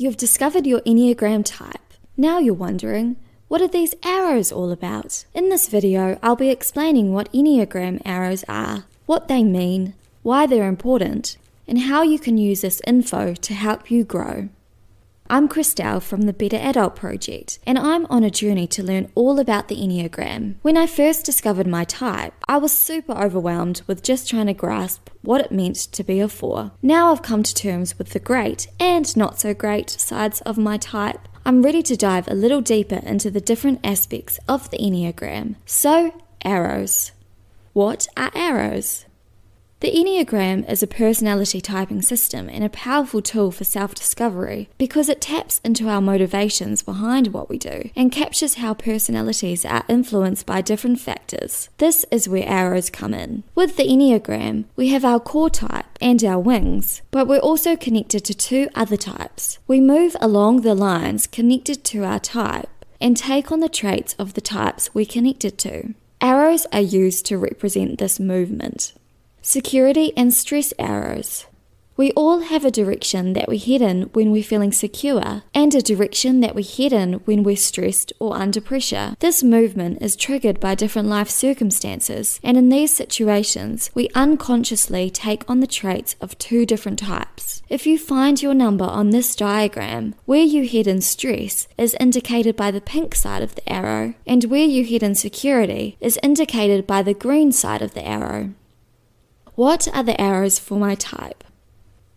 You've discovered your Enneagram type. Now you're wondering, what are these arrows all about? In this video, I'll be explaining what Enneagram arrows are, what they mean, why they're important, and how you can use this info to help you grow. I'm Christelle from the Better Adult Project, and I'm on a journey to learn all about the Enneagram. When I first discovered my type, I was super overwhelmed with just trying to grasp what it meant to be a 4. Now I've come to terms with the great and not so great sides of my type. I'm ready to dive a little deeper into the different aspects of the Enneagram. So, arrows. What are arrows? The Enneagram is a personality typing system and a powerful tool for self-discovery because it taps into our motivations behind what we do and captures how personalities are influenced by different factors. This is where arrows come in. With the Enneagram, we have our core type and our wings, but we're also connected to 2 other types. We move along the lines connected to our type and take on the traits of the types we're connected to. Arrows are used to represent this movement. Security and stress arrows. We all have a direction that we head in when we're feeling secure and a direction that we head in when we're stressed or under pressure. This movement is triggered by different life circumstances, and in these situations, we unconsciously take on the traits of 2 different types. If you find your number on this diagram, where you head in stress is indicated by the pink side of the arrow, and where you head in security is indicated by the green side of the arrow. What are the arrows for my type?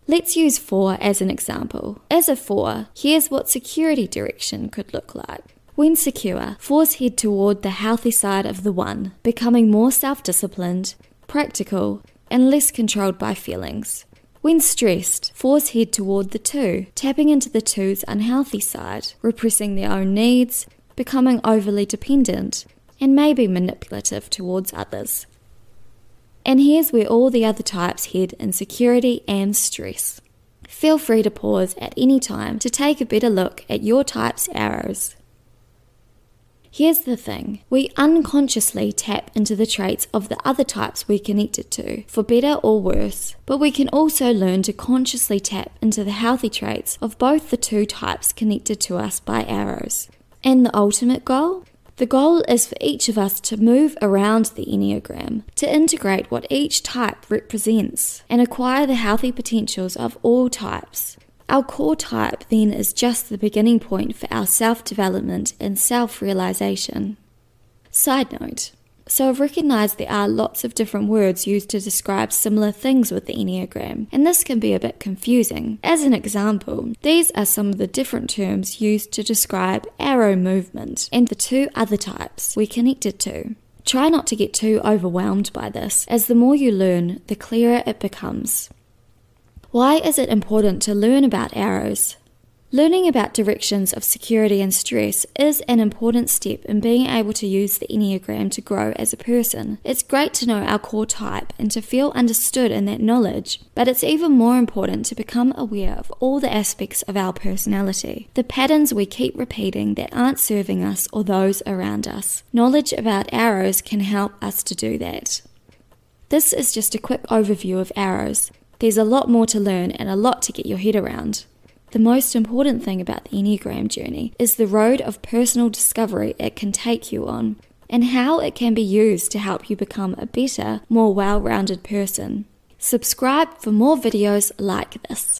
Let's use 4 as an example. As a 4, here's what security direction could look like. When secure, 4s head toward the healthy side of the 1, becoming more self-disciplined, practical, and less controlled by feelings. When stressed, 4s head toward the 2, tapping into the 2's unhealthy side, repressing their own needs, becoming overly dependent, and maybe manipulative towards others. And here's where all the other types head in security and stress. Feel free to pause at any time to take a better look at your type's arrows. Here's the thing, we unconsciously tap into the traits of the other types we're connected to, for better or worse, but we can also learn to consciously tap into the healthy traits of both the 2 types connected to us by arrows. And the ultimate goal? The goal is for each of us to move around the Enneagram, to integrate what each type represents, and acquire the healthy potentials of all types. Our core type then is just the beginning point for our self-development and self-realization. Side note. So I've recognized there are lots of different words used to describe similar things with the Enneagram, and this can be a bit confusing. As an example, these are some of the different terms used to describe arrow movement and the 2 other types we're connected to. Try not to get too overwhelmed by this, as the more you learn, the clearer it becomes. Why is it important to learn about arrows? Learning about directions of security and stress is an important step in being able to use the Enneagram to grow as a person. It's great to know our core type and to feel understood in that knowledge, but it's even more important to become aware of all the aspects of our personality, the patterns we keep repeating that aren't serving us or those around us. Knowledge about arrows can help us to do that. This is just a quick overview of arrows. There's a lot more to learn and a lot to get your head around. The most important thing about the Enneagram journey is the road of personal discovery it can take you on, and how it can be used to help you become a better, more well-rounded person. Subscribe for more videos like this.